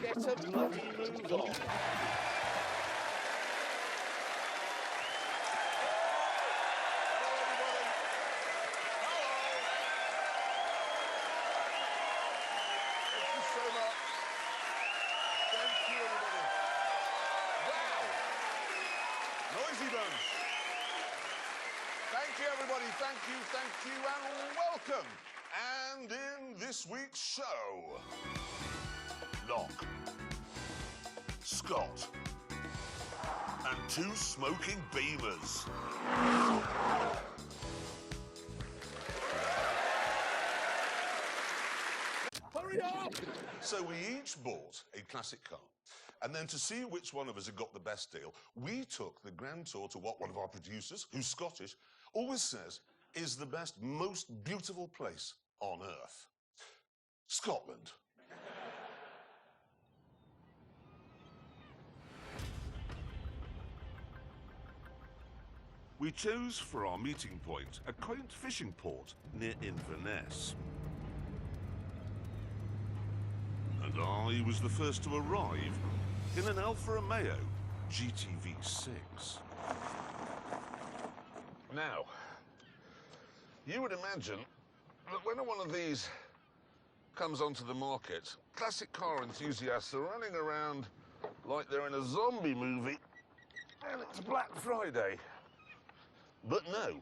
Get a bloody move on. Thank you, and welcome. And in this week's show, Locke, Scott, and two smoking beamers. Hurry up! So we each bought a classic car. And then to see which one of us had got the best deal, we took the grand tour to what one of our producers, who's Scottish, always says is the best, most beautiful place on Earth. Scotland. We chose for our meeting point a quaint fishing port near Inverness. And I was the first to arrive in an Alfa Romeo GTV6. Now, you would imagine that when one of these comes onto the market, classic car enthusiasts are running around like they're in a zombie movie and it's Black Friday. But no,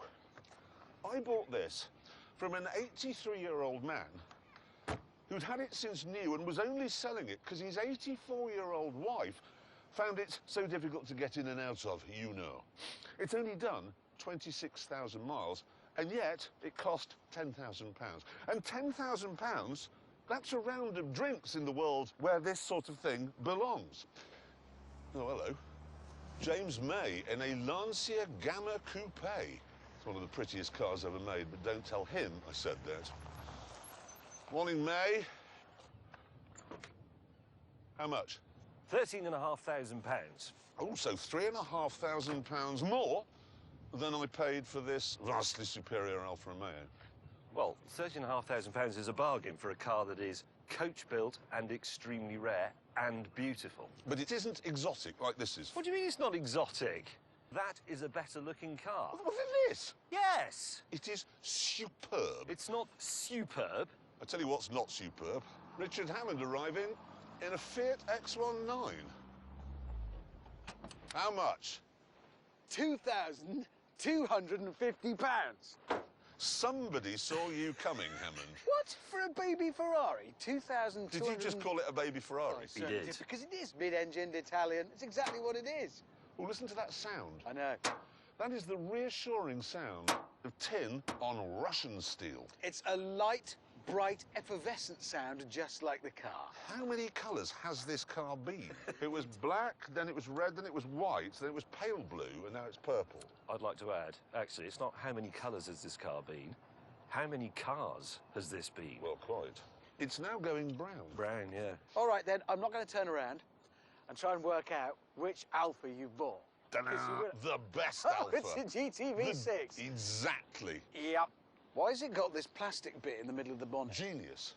I bought this from an 83-year-old man who'd had it since new and was only selling it because his 84-year-old wife found it so difficult to get in and out of, you know. It's only done 26,000 miles, and yet it cost £10,000. And £10,000, that's a round of drinks in the world where this sort of thing belongs. Oh, hello. James May in a Lancia Gamma Coupe. It's one of the prettiest cars ever made, but don't tell him I said that. Morning, May. How much? £13,500. Oh, so £3,500 more than I paid for this vastly superior Alfa Romeo. Well, £13,500 is a bargain for a car that is coach-built and extremely rare and beautiful. But it isn't exotic like this is. What do you mean it's not exotic? That is a better-looking car. What it is? Yes! It is superb. It's not superb. I tell you what's not superb. Richard Hammond arriving in a Fiat X19. How much? £2,250. Somebody saw you coming, Hammond. What? For a baby Ferrari? 2,200... Did you just call it a baby Ferrari? He did. Because it is mid-engined Italian. It's exactly what it is. Well, listen to that sound. I know. That is the reassuring sound of tin on Russian steel. It's a light, bright, effervescent sound, just like the car. How many colours has this car been? It was black, then it was red, then it was white, then it was pale blue, and now it's purple. I'd like to add, actually, it's not how many colours has this car been, how many cars has this been? Well, quite. It's now going brown. Brown, yeah. All right, then, I'm not going to turn around and try and work out which Alfa you've bought. The best Oh, Alfa. it's a GTV6. Exactly. Yep. Why has it got this plastic bit in the middle of the bonnet? Genius.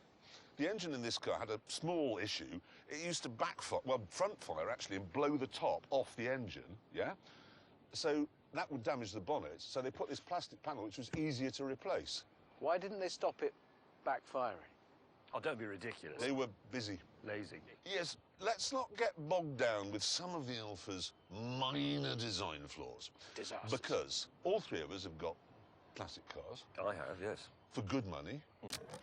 The engine in this car had a small issue. It used to backfire, well, front fire, actually, and blow the top off the engine, yeah? So that would damage the bonnet, so they put this plastic panel, which was easier to replace. Why didn't they stop it backfiring? Oh, don't be ridiculous. They were busy. Lazy. Yes, let's not get bogged down with some of the Alfa's minor design flaws. Disasters. Because all three of us have got classic cars. I have, yes. For good money.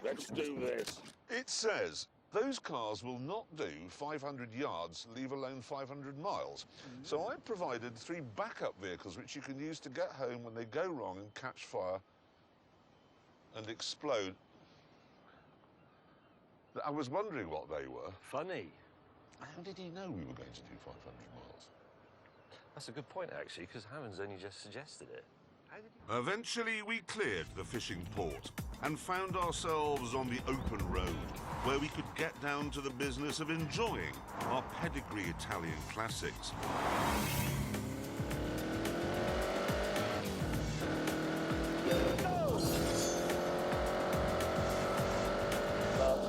Let's do this. It says those cars will not do 500 yards, leave alone 500 miles. So I've provided 3 backup vehicles which you can use to get home when they go wrong and catch fire and explode. I was wondering what they were. Funny. How did he know we were going to do 500 miles? That's a good point, actually, because Hammond's only just suggested it. Eventually, we cleared the fishing port and found ourselves on the open road, where we could get down to the business of enjoying our pedigree Italian classics.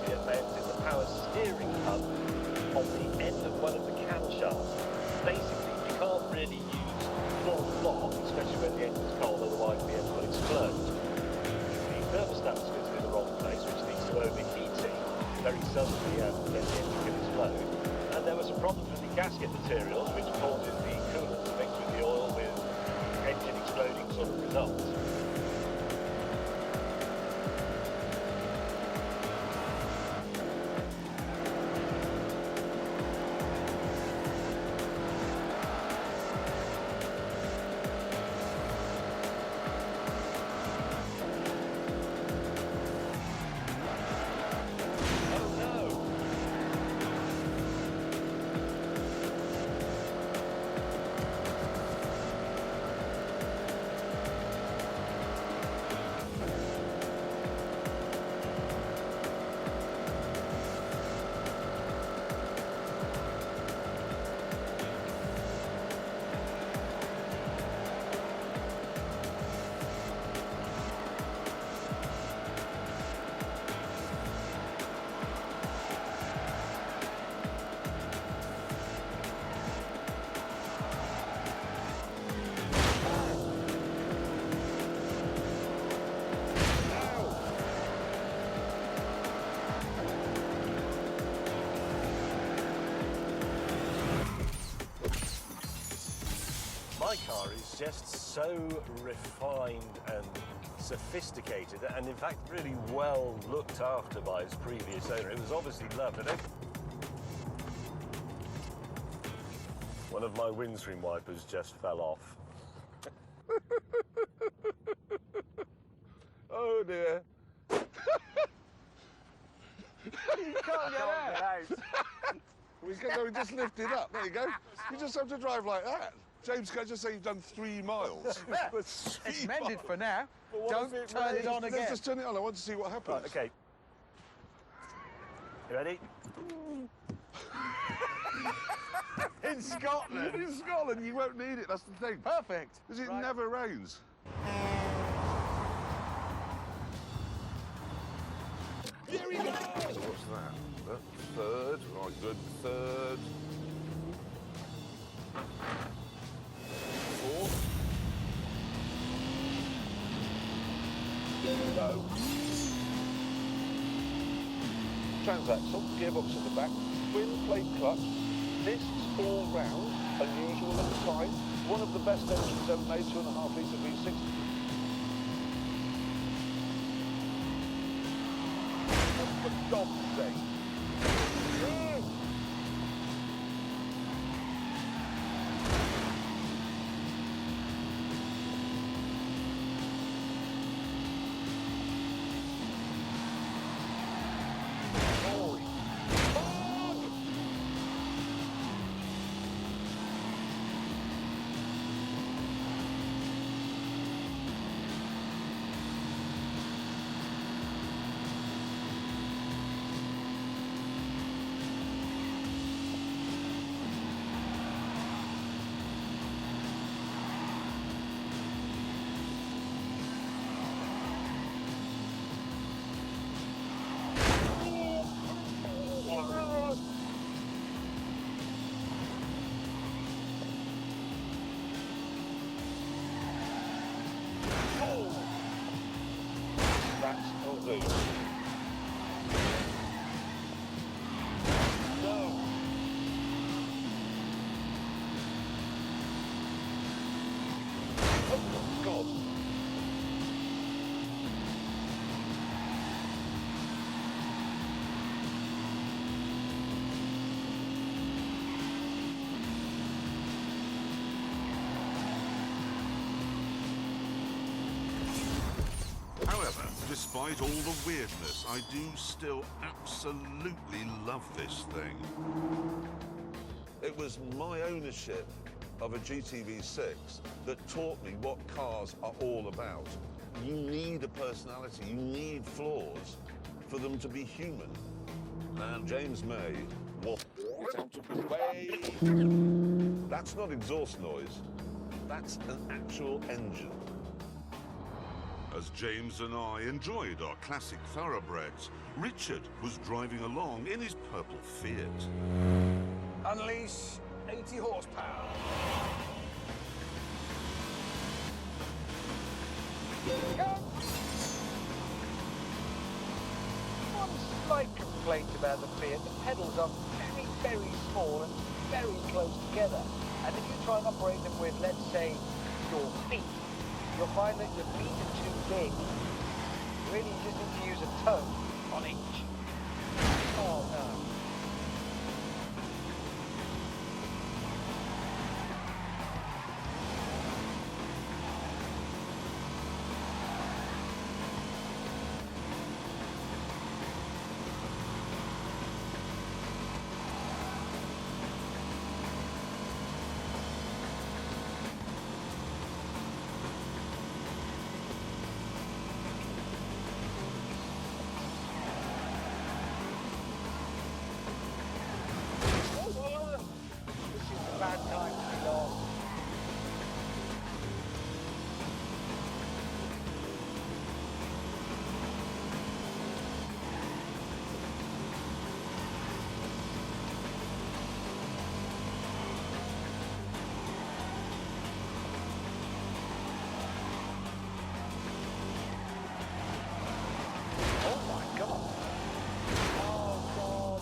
The event is the power steering hub of the end of one of the camshafts. Basically, you can't really use full lock, especially when the engine's cold, otherwise the engine will explode. The thermostat's fitted in the wrong place, which leads to overheating very suddenly, and then the engine can explode. And there was a problem with the gasket materials, which causes the coolant to mix with the oil, with engine exploding sort of results. My car is just so refined and sophisticated, and in fact really well looked after by its previous owner. It was obviously loved. One of my windscreen wipers just fell off. Oh dear. You can't get out. We just lift it up. There you go. You just have to drive like that. James, can I just say you've done 3 miles? It's mended for now. Well, Don't turn it on Let's again. just turn it on. I want to see what happens. Right, okay. You ready? In Scotland. In Scotland, you won't need it. That's the thing. Perfect. Because it Right. never rains. Here we go! So what's that? Third. Right, good. Third. Fourth. No. Transaxle, gearbox at the back, twin plate clutch, discs all round, unusual at the time, one of the best engines ever made, 2.5 litre V6. For God's sake. That'll do. No. Oh, God. However, despite all the weirdness, I do still absolutely love this thing. It was my ownership of a GTV6 that taught me what cars are all about. You need a personality, you need flaws for them to be human. And James May was Out of the way! That's not exhaust noise. That's an actual engine. As James and I enjoyed our classic thoroughbreds, Richard was driving along in his purple Fiat. Unleash 80 horsepower. One slight complaint about the Fiat, the pedals are very, very small and very close together. And if you try and operate them with, let's say, your feet, you'll find that your feet are too big. Really, you just need to use a toe on each. Oh, no. Bad time to be lost. Oh my God. Oh God.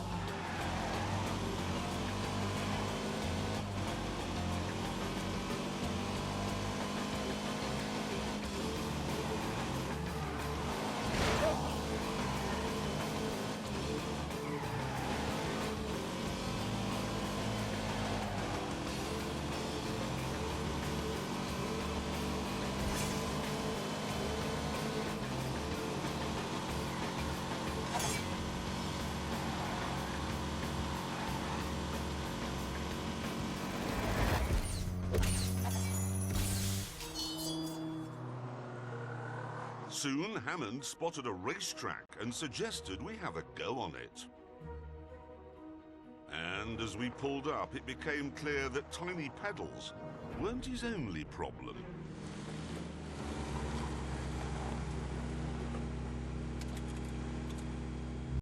Soon, Hammond spotted a racetrack and suggested we have a go on it. And as we pulled up, it became clear that tiny pedals weren't his only problem.